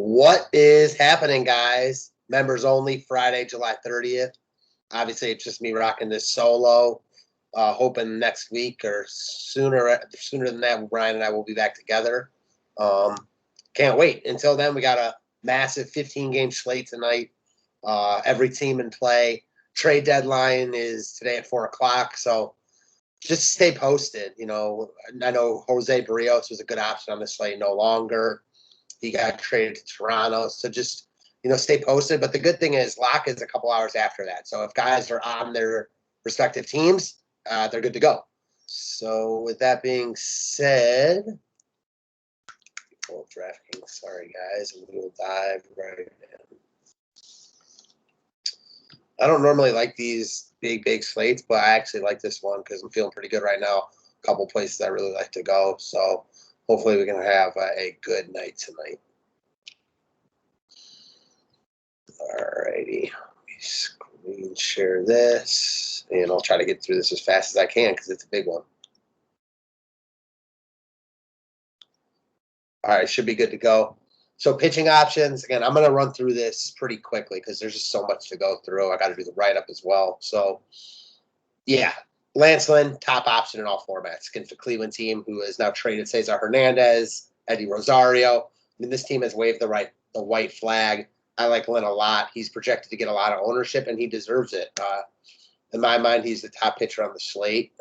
What is happening, guys? Members only, Friday, July 30th. Obviously, it's just me rocking this solo. Hoping next week or sooner than that, Ryan and I will be back together. Can't wait. Until then, we got a massive 15-game slate tonight. Every team in play. Trade deadline is today at 4 o'clock, so just stay posted. I know Jose Barrios was a good option on the slate, no longer. He got traded to Toronto. So just, stay posted. But the good thing is lock is a couple hours after that. So if guys are on their respective teams, they're good to go. So with that being said, DraftKings, sorry guys, and we will dive right in. I don't normally like these big slates, but I actually like this one because I'm feeling pretty good right now. A couple places I really like to go. So hopefully we can have a good night tonight. Alrighty, let me screen share this, and I'll try to get through this as fast as I can because it's a big one. All right, should be good to go. So pitching options, again, I'm going to run through this pretty quickly because there's just so much to go through. I got to do the write-up as well. So, yeah, Lance Lynn, top option in all formats. Against the Cleveland team, who has now traded Cesar Hernandez, Eddie Rosario. This team has waved the white flag. I like Lynn a lot. He's projected to get a lot of ownership, and he deserves it. In my mind, he's the top pitcher on the slate.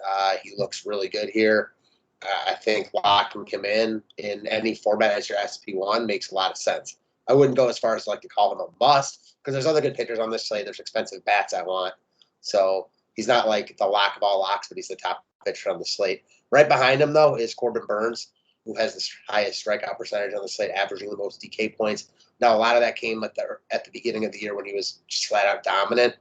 He looks really good here. I think locking him in any format as your SP1 makes a lot of sense. I wouldn't go as far as to call him a must because there's other good pitchers on this slate. There's expensive bats I want. So he's not like the lock of all locks, but he's the top pitcher on the slate. Right behind him, though, is Corbin Burnes, who has the highest strikeout percentage on the slate, averaging the most DK points. Now, a lot of that came at the beginning of the year when he was just flat out dominant.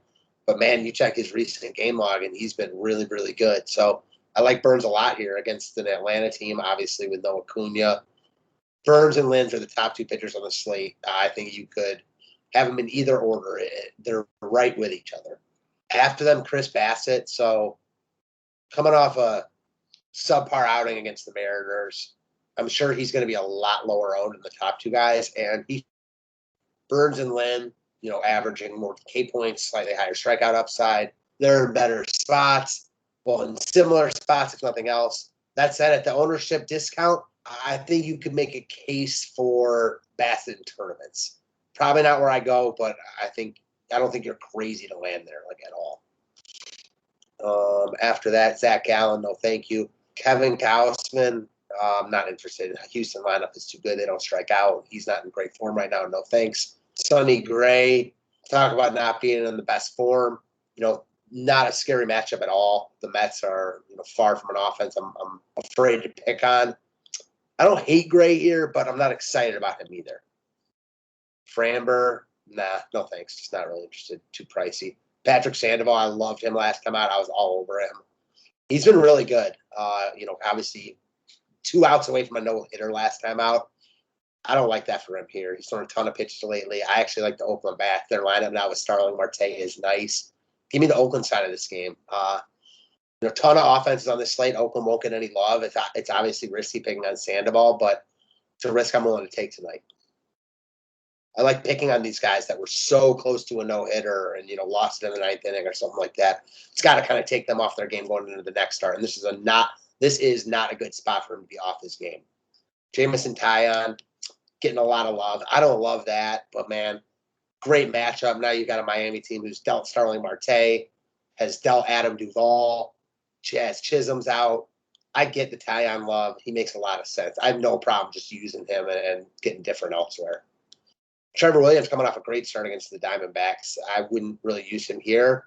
But, man, you check his recent game log, and he's been really, really good. So I like Burnes a lot here against an Atlanta team, obviously, with no Acuna. Burnes and Lynch are the top two pitchers on the slate. I think you could have them in either order. They're right with each other. After them, Chris Bassett. So coming off a subpar outing against the Mariners, I'm sure he's going to be a lot lower owned than the top two guys. And Burnes and Lynn, averaging more K points, slightly higher strikeout upside. They're in better spots. Well, in similar spots, if nothing else. That said, at the ownership discount, I think you could make a case for Bassett in tournaments. Probably not where I go, but I don't think you're crazy to land there at all. After that, Zach Gallen, no thank you. Kevin Gausman, I'm not interested. Houston lineup is too good. They don't strike out. He's not in great form right now. No thanks. Sonny Gray, talk about not being in the best form. Not a scary matchup at all. The Mets are far from an offense I'm afraid to pick on. I don't hate Gray here, but I'm not excited about him either. Framber, nah, no thanks. Just not really interested. Too pricey. Patrick Sandoval, I loved him last time out. I was all over him. He's been really good. Obviously 2 outs away from a no-hitter last time out. I don't like that for him here. He's thrown a ton of pitches lately. I actually like the Oakland bat. Their lineup now with Starling Marte is nice. Give me the Oakland side of this game. A ton of offenses on this slate. Oakland won't get any love. It's obviously risky picking on Sandoval, but it's a risk I'm willing to take tonight. I like picking on these guys that were so close to a no-hitter and, lost it in the 9th inning or something like that. It's got to kind of take them off their game going into the next start. And this is not a good spot for him to be off this game. Jameson Taillon getting a lot of love. I don't love that, but, man, great matchup. Now you've got a Miami team who's dealt Starling Marte, has dealt Adam Duvall, Jazz Chisholm's out. I get the Taillon love. He makes a lot of sense. I have no problem just using him and getting different elsewhere. Trevor Williams coming off a great start against the Diamondbacks. I wouldn't really use him here.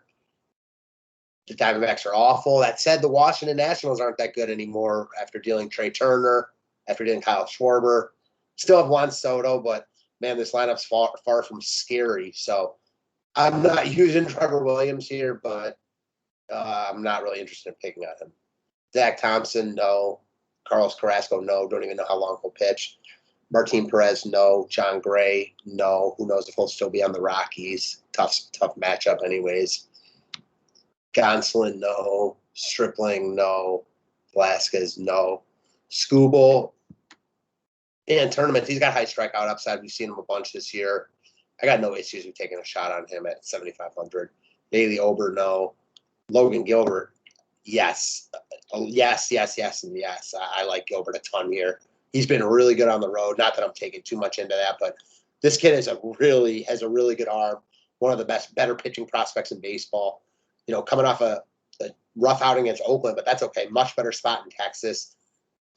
The Diamondbacks are awful. That said, the Washington Nationals aren't that good anymore after dealing Trey Turner, after dealing Kyle Schwarber. Still have Juan Soto, but, man, this lineup's far from scary. So I'm not using Trevor Williams here, but I'm not really interested in picking on him. Zach Thompson, no. Carlos Carrasco, no. Don't even know how long he'll pitch. Martin Perez, no. John Gray, no. Who knows if he'll still be on the Rockies. Tough matchup anyways. Gonsolin, no. Stripling, no. Velasquez, no. Skubal, in tournaments, he's got high strikeout upside. We've seen him a bunch this year. I got no issues with taking a shot on him at 7,500. Bailey Ober, no. Logan Gilbert, yes. Yes, yes, yes, and yes. I like Gilbert a ton here. He's been really good on the road. Not that I'm taking too much into that, but this kid has a really good arm. One of the better pitching prospects in baseball. Coming off a rough outing against Oakland, but that's okay. Much better spot in Texas.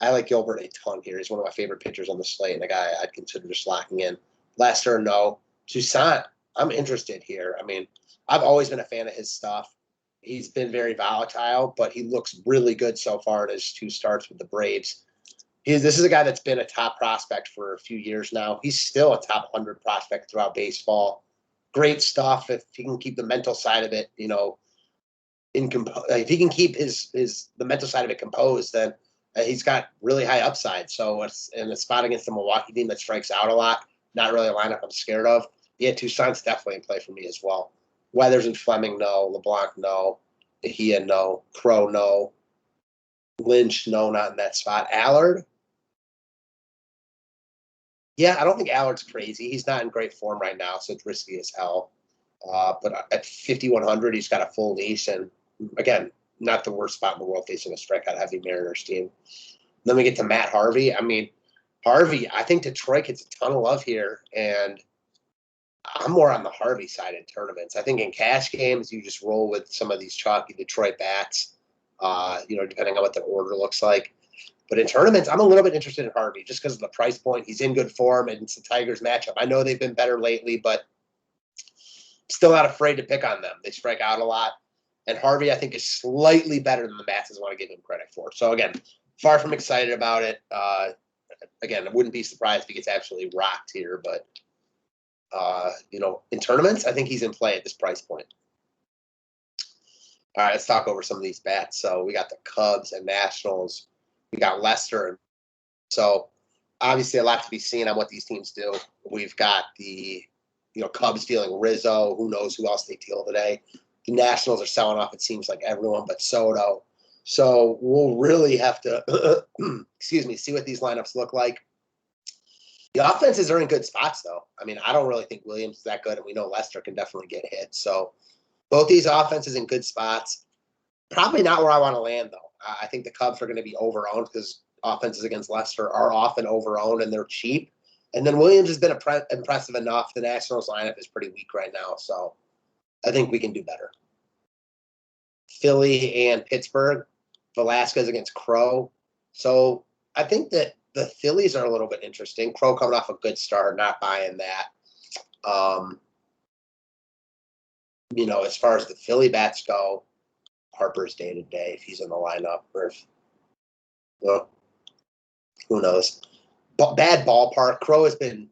I like Gilbert a ton here. He's one of my favorite pitchers on the slate, and a guy I'd consider just locking in. Lester, no. Toussaint, I'm interested here. I mean, I've always been a fan of his stuff. He's been very volatile, but he looks really good so far in his 2 starts with the Braves. This is a guy that's been a top prospect for a few years now. He's still a top 100 prospect throughout baseball. Great stuff if he can keep the mental side of it, if he can keep the mental side of it composed, then he's got really high upside. So it's in a spot against the Milwaukee team that strikes out a lot, not really a lineup I'm scared of. Yeah, Toussaint's definitely in play for me as well. Weathers and Fleming, no. LeBlanc, no. Mejia, no. Crow, no. Lynch, no, not in that spot. Allard? Yeah, I don't think Allard's crazy. He's not in great form right now, so it's risky as hell. But at 5,100, he's got a full leash, and again, not the worst spot in the world facing a strikeout-heavy Mariners team. Then we get to Matt Harvey. I mean, Harvey, I think Detroit gets a ton of love here, and I'm more on the Harvey side in tournaments. I think in cash games, you just roll with some of these chalky Detroit bats, depending on what the order looks like. But in tournaments, I'm a little bit interested in Harvey just because of the price point. He's in good form, and it's a Tigers matchup. I know they've been better lately, but still not afraid to pick on them. They strike out a lot. And Harvey, I think, is slightly better than the masses want to give him credit for. So, again, far from excited about it. Again, I wouldn't be surprised if he gets absolutely rocked here. But, in tournaments, I think he's in play at this price point. All right, let's talk over some of these bats. So we got the Cubs and Nationals. We got Lester. So, obviously, a lot to be seen on what these teams do. We've got the Cubs dealing Rizzo. Who knows who else they deal today. The Nationals are selling off, it seems like everyone but Soto. So we'll really have to, see what these lineups look like. The offenses are in good spots, though. I mean, I don't really think Williams is that good, and we know Lester can definitely get hit. So both these offenses in good spots. Probably not where I want to land, though. I think the Cubs are going to be overowned because offenses against Lester are often overowned, and they're cheap. And then Williams has been impressive enough. The Nationals lineup is pretty weak right now, so I think we can do better. Philly and Pittsburgh, Velasquez against Crow. So I think that the Phillies are a little bit interesting. Crow coming off a good start, not buying that. As far as the Philly bats go, Harper's day to day if he's in the lineup, or if, who knows. Bad ballpark. Crow has been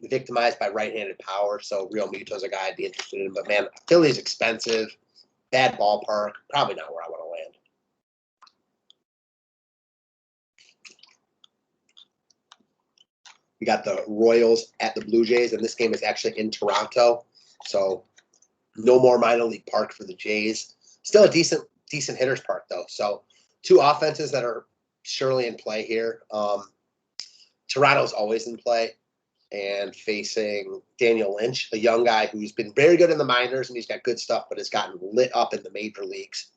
victimized by right-handed power, so Real Muto's a guy I'd be interested in. But, man, Philly's expensive. Bad ballpark. Probably not where I want to land. We got the Royals at the Blue Jays, and this game is actually in Toronto. So no more minor league park for the Jays. Still a decent hitter's park, though. So 2 offenses that are surely in play here. Toronto's always in play, and facing Daniel Lynch, a young guy who's been very good in the minors, and he's got good stuff, but has gotten lit up in the major leagues.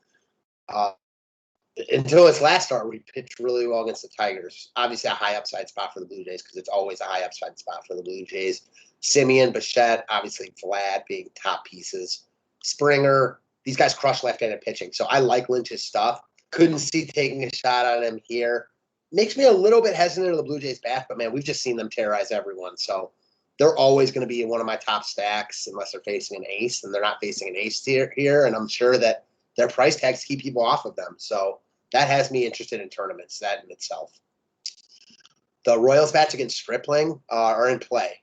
Until his last start, we pitched really well against the Tigers. Obviously, a high upside spot for the Blue Jays because it's always a high upside spot for the Blue Jays. Simeon, Bichette, obviously Vlad being top pieces. Springer, these guys crush left-handed pitching. So I like Lynch's stuff. Couldn't see taking a shot on him here. Makes me a little bit hesitant of the Blue Jays bat, but, man, we've just seen them terrorize everyone. So they're always going to be in one of my top stacks unless they're facing an ace, and they're not facing an ace here. And I'm sure that their price tags keep people off of them. So that has me interested in tournaments, that in itself. The Royals bats against Stripling are in play.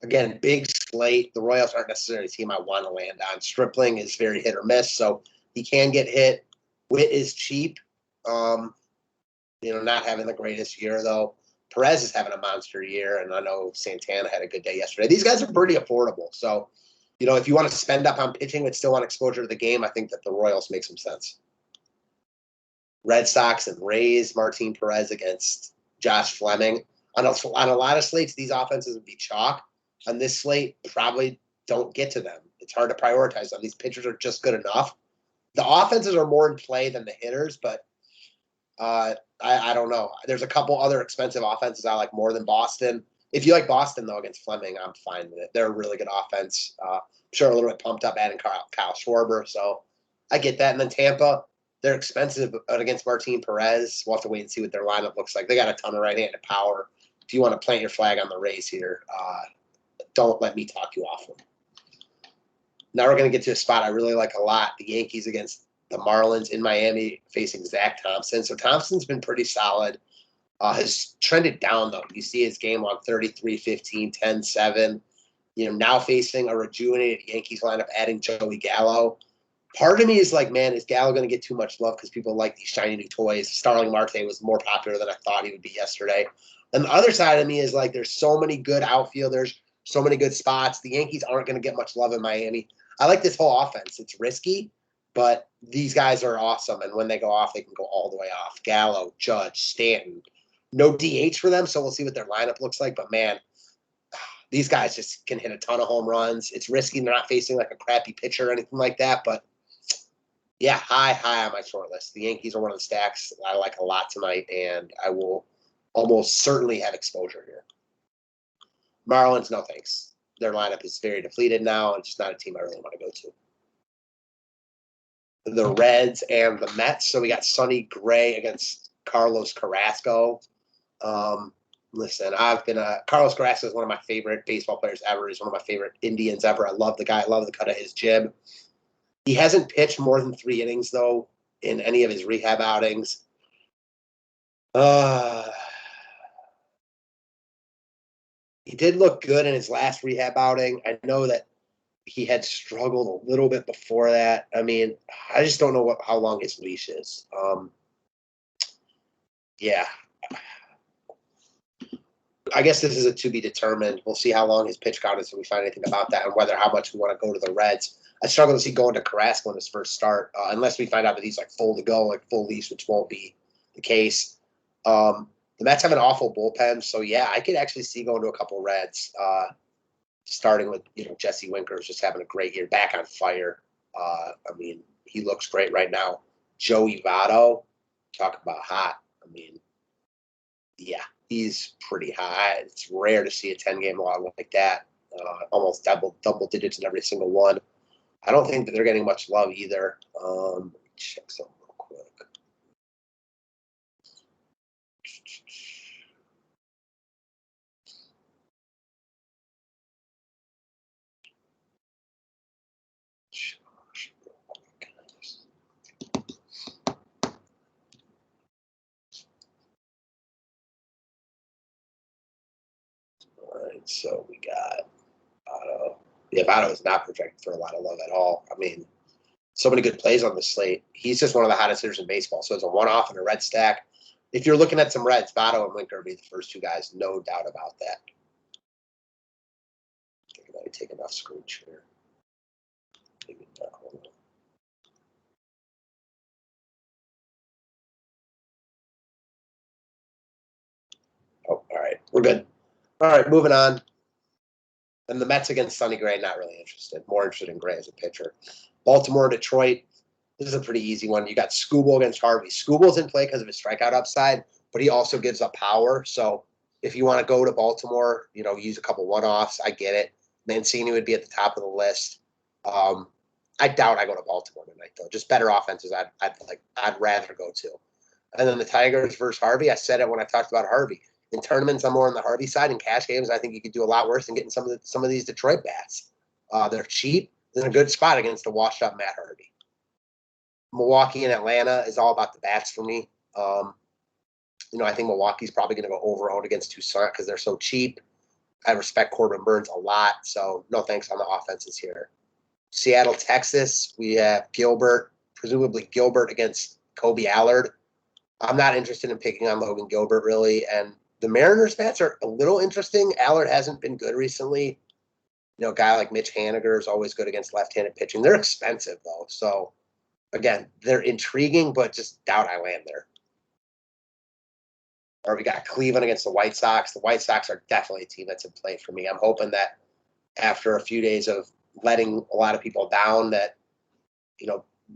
Again, big slate. The Royals aren't necessarily a team I want to land on. Stripling is very hit or miss, so he can get hit. Witt is cheap. Not having the greatest year, though. Perez is having a monster year, and I know Santana had a good day yesterday. These guys are pretty affordable. So, if you want to spend up on pitching but still want exposure to the game, I think that the Royals make some sense. Red Sox and Rays, Martin Perez against Josh Fleming. On a lot of slates, these offenses would be chalk. On this slate, probably don't get to them. It's hard to prioritize them. These pitchers are just good enough. The offenses are more in play than the hitters, but I don't know. There's a couple other expensive offenses I like more than Boston. If you like Boston, though, against Fleming, I'm fine with it. They're a really good offense. I'm sure a little bit pumped up adding Kyle Schwarber, so I get that. And then Tampa, they're expensive against Martin Perez. We'll have to wait and see what their lineup looks like. They got a ton of right-handed power. If you want to plant your flag on the Rays here, don't let me talk you off them. Now we're going to get to a spot I really like a lot. The Yankees against the Marlins in Miami facing Zach Thompson. So Thompson's been pretty solid. Has trended down, though. You see his game log 33-15, 10-7. Now facing a rejuvenated Yankees lineup, adding Joey Gallo. Part of me is like, man, is Gallo going to get too much love because people like these shiny new toys? Starling Marte was more popular than I thought he would be yesterday. And the other side of me is like, there's so many good outfielders, so many good spots. The Yankees aren't going to get much love in Miami. I like this whole offense. It's risky, but these guys are awesome. And when they go off, they can go all the way off. Gallo, Judge, Stanton. No DH for them, so we'll see what their lineup looks like. But, man, these guys just can hit a ton of home runs. It's risky. They're not facing like a crappy pitcher or anything like that. But, yeah, high on my short list. The Yankees are one of the stacks I like a lot tonight, and I will almost certainly have exposure here. Marlins, no thanks. Their lineup is very depleted now. It's just not a team I really want to go to. The Reds and the Mets. So we got Sonny Gray against Carlos Carrasco. Listen, Carlos Carrasco is one of my favorite baseball players ever. He's one of my favorite Indians ever. I love the guy. I love the cut of his jib. He hasn't pitched more than 3 innings, though, in any of his rehab outings. He did look good in his last rehab outing. I know that he had struggled a little bit before that. I mean, I just don't know how long his leash is. Yeah. I guess this is a to be determined. We'll see how long his pitch count is when we find anything about that and how much we want to go to the Reds. I struggle to see going to Carrasco in his first start unless we find out that he's like full to go, like full leash, which won't be the case. The Mets have an awful bullpen, so yeah, I could actually see going to a couple Reds, starting with Jesse Winker's just having a great year, back on fire. I mean, he looks great right now. Joey Votto, talk about hot. I mean, yeah, he's pretty high. It's rare to see a 10-game log like that, almost double digits in every single one. I don't think that they're getting much love either. Let me check something real quick. All right, so we got Votto. Yeah, Votto is not projected for a lot of love at all. I mean, so many good plays on the slate. He's just one of the hottest hitters in baseball. So it's a one-off in a red stack. If you're looking at some Reds, Votto and Winker would be the first 2 guys, no doubt about that. I think I might take enough screen share. Maybe not. Hold on. Oh, all right. We're good. All right, moving on. And the Mets against Sonny Gray, not really interested. More interested in Gray as a pitcher. Baltimore, Detroit. This is a pretty easy one. You got Skubal against Harvey. Skubal's in play because of his strikeout upside, but he also gives up power. So if you want to go to Baltimore, use a couple one-offs, I get it. Mancini would be at the top of the list. I doubt I go to Baltimore tonight, though. Just better offenses I'd rather go to. And then the Tigers versus Harvey. I said it when I talked about Harvey. In tournaments, I'm more on the Harvey side. In cash games, I think you could do a lot worse than getting some of these Detroit bats. They're cheap. They're in a good spot against a washed-up Matt Harvey. Milwaukee and Atlanta is all about the bats for me. I think Milwaukee's probably going to go over-owned against Toussaint because they're so cheap. I respect Corbin Burns a lot, so no thanks on the offenses here. Seattle, Texas, we have Gilbert, presumably Gilbert against Kobe Allard. I'm not interested in picking on Logan Gilbert, really, and the Mariners bats are a little interesting. Allard hasn't been good recently. A guy like Mitch Haniger is always good against left-handed pitching. They're expensive, though. So, again, they're intriguing, but just doubt I land there. Or we got Cleveland against the White Sox. The White Sox are definitely a team that's in play for me. I'm hoping that after a few days of letting a lot of people down that,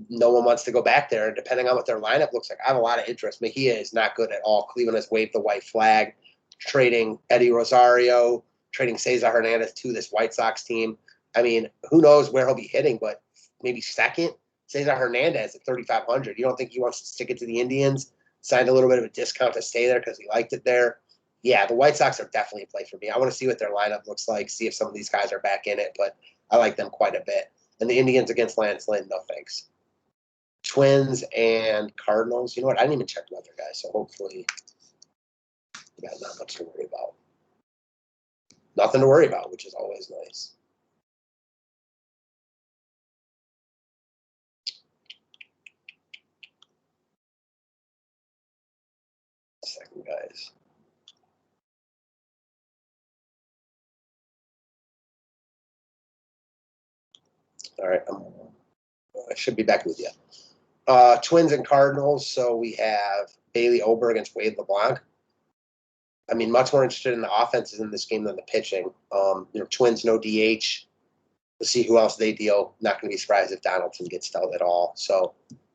no one wants to go back there. And depending on what their lineup looks like, I have a lot of interest. Mejia is not good at all. Cleveland has waved the white flag, trading Eddie Rosario, trading Cesar Hernandez to this White Sox team. I mean, who knows where he'll be hitting, but maybe second. Cesar Hernandez at 3,500. You don't think he wants to stick it to the Indians? Signed a little bit of a discount to stay there because he liked it there. Yeah, the White Sox are definitely in play for me. I want to see what their lineup looks like, see if some of these guys are back in it, but I like them quite a bit. And the Indians against Lance Lynn, no thanks. Twins and Cardinals. You know what? I didn't even check the other guys, so hopefully we got not much to worry about. Nothing to worry about, which is always nice. Second, guys. All right, I should be back with you. Twins and Cardinals. So we have Bailey Ober against Wade LeBlanc. I mean, much more interested in the offenses in this game than the pitching. Twins, no DH. We'll see who else they deal. Not going to be surprised if Donaldson gets dealt at all. So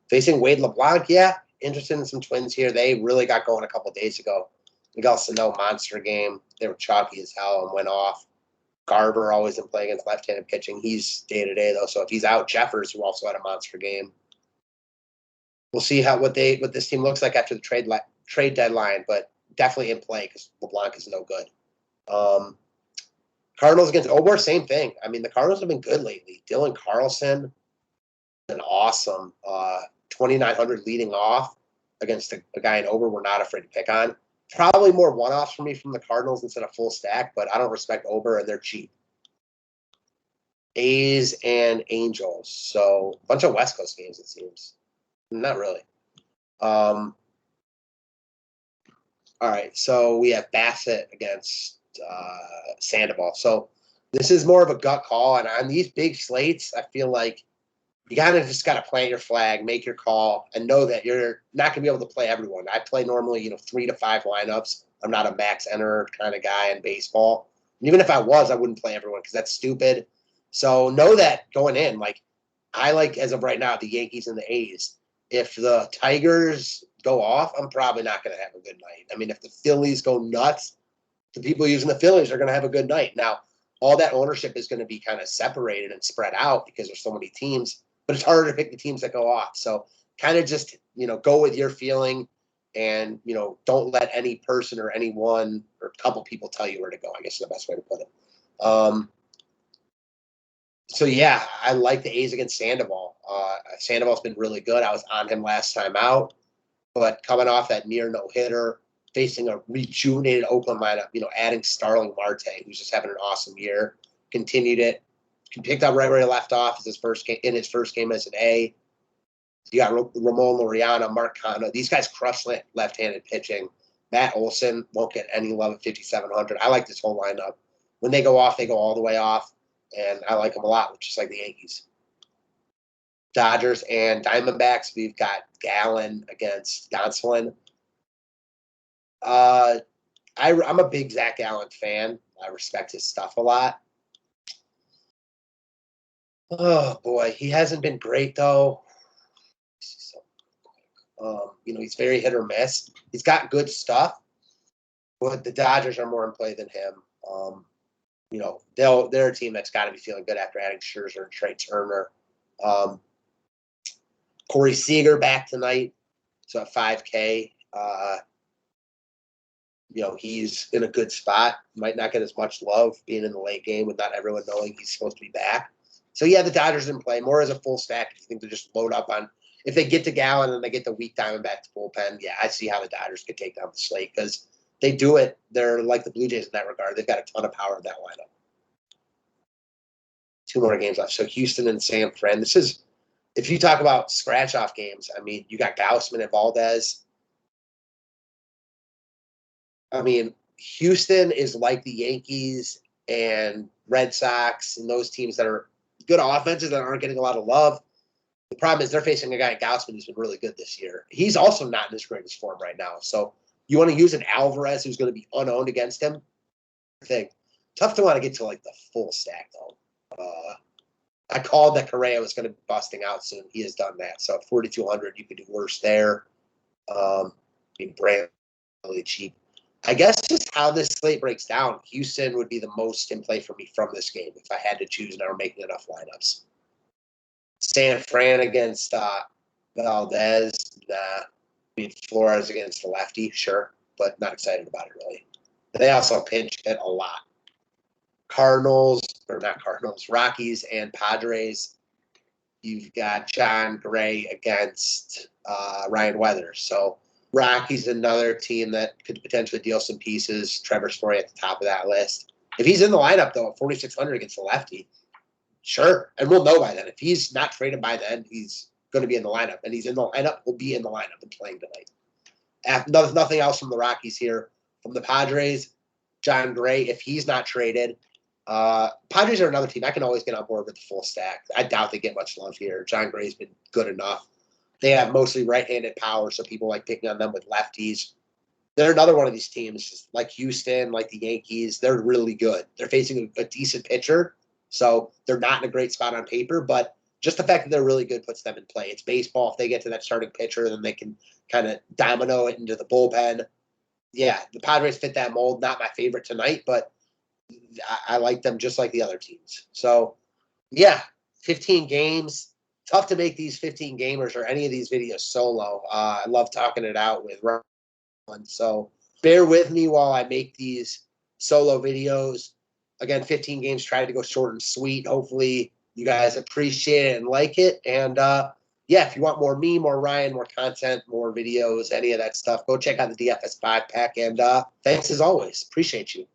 facing Wade LeBlanc, yeah, interested in some Twins here. They really got going a couple of days ago. Miguel Sano, monster game. They were chalky as hell and went off. Garver always in play against left-handed pitching. He's day-to-day, though. So if he's out, Jeffers, who also had a monster game. We'll see what this team looks like after the trade deadline, but definitely in play because LeBlanc is no good. Cardinals against Ober, same thing. I mean, the Cardinals have been good lately. Dylan Carlson, been awesome. 2,900 leading off against a guy in Ober we're not afraid to pick on. Probably more one-offs for me from the Cardinals instead of full stack, but I don't respect Ober, and they're cheap. A's and Angels. So a bunch of West Coast games, it seems. Not really. All right, so we have Bassett against Sandoval. So this is more of a gut call, and on these big slates, I feel like you kind of just got to plant your flag, make your call, and know that you're not going to be able to play everyone. I play normally, 3 to 5 lineups. I'm not a max enter kind of guy in baseball. And even if I was, I wouldn't play everyone because that's stupid. So know that going in, I like, as of right now, the Yankees and the A's. If the Tigers go off, I'm probably not going to have a good night. I mean, if the Phillies go nuts, the people using the Phillies are going to have a good night. Now, all that ownership is going to be kind of separated and spread out because there's so many teams, but it's harder to pick the teams that go off. So kind of just, go with your feeling and, don't let any person or anyone or a couple people tell you where to go, I guess is the best way to put it. So, yeah, I like the A's against Sandoval. Sandoval's been really good. I was on him last time out, but coming off that near no-hitter, facing a rejuvenated Oakland lineup, adding Starling Marte, who's just having an awesome year, continued it, picked up right where he left off in his first game as an A. You got Ramon Laureano, Mark Canha. These guys crush left-handed pitching. Matt Olson won't get any love at 5,700. I like this whole lineup. When they go off, they go all the way off, and I like them a lot, which is like the Yankees. Dodgers and Diamondbacks, we've got Gallen against Gonsolin. I'm a big Zach Gallen fan. I respect his stuff a lot. Oh, boy. He hasn't been great, though. He's very hit or miss. He's got good stuff, but the Dodgers are more in play than him. They're a team that's got to be feeling good after adding Scherzer and Trey Turner. Corey Seager back tonight, so at 5K. He's in a good spot. Might not get as much love being in the late game with not everyone knowing he's supposed to be back. So, yeah, the Dodgers in play more as a full stack. If you think they're just load up on – if they get to Gallen and they get the weak Diamondbacks bullpen, yeah, I see how the Dodgers could take down the slate because they do it. They're like the Blue Jays in that regard. They've got a ton of power in that lineup. 2 more games left. So, Houston and San Fran. This is – if you talk about scratch-off games, I mean, you got Gausman and Valdez. I mean, Houston is like the Yankees and Red Sox and those teams that are good offenses that aren't getting a lot of love. The problem is they're facing a guy, Gausman, who's been really good this year. He's also not in his greatest form right now. So You want to use an Alvarez who's going to be unowned against him? Thing. Tough to want to get to like the full stack though. I called that Correa was going to be busting out soon. He has done that. So 4,200, you could do worse there. Brand really cheap. I guess just how this slate breaks down, Houston would be the most in play for me from this game if I had to choose and I were making enough lineups. San Fran against Valdez, Flores against the lefty, sure, but not excited about it really. They also pinch hit a lot. Rockies and Padres. You've got John Gray against Ryan Weathers. So Rockies another team that could potentially deal some pieces. Trevor Story at the top of that list. If he's in the lineup, though, at 4,600 against the lefty, sure. And we'll know by then. If he's not traded by then, he's going to be in the lineup. And he's in the lineup, will be in the lineup and playing tonight. Nothing else from the Rockies here. From the Padres, John Gray, if he's not traded, Padres are another team. I can always get on board with the full stack. I doubt they get much love here. John Gray's been good enough. They have mostly right-handed power, so people like picking on them with lefties. They're another one of these teams, like Houston, like the Yankees. They're really good. They're facing a decent pitcher, so they're not in a great spot on paper, but just the fact that they're really good puts them in play. It's baseball. If they get to that starting pitcher, then they can kind of domino it into the bullpen. Yeah, the Padres fit that mold. Not my favorite tonight, but I like them just like the other teams. So, yeah, 15 games. Tough to make these 15 gamers or any of these videos solo. I love talking it out with Ron. So bear with me while I make these solo videos. Again, 15 games, try to go short and sweet. Hopefully you guys appreciate it and like it. And yeah, if you want more me, more Ryan, more content, more videos, any of that stuff, go check out the DFS 5-pack. And thanks as always. Appreciate you.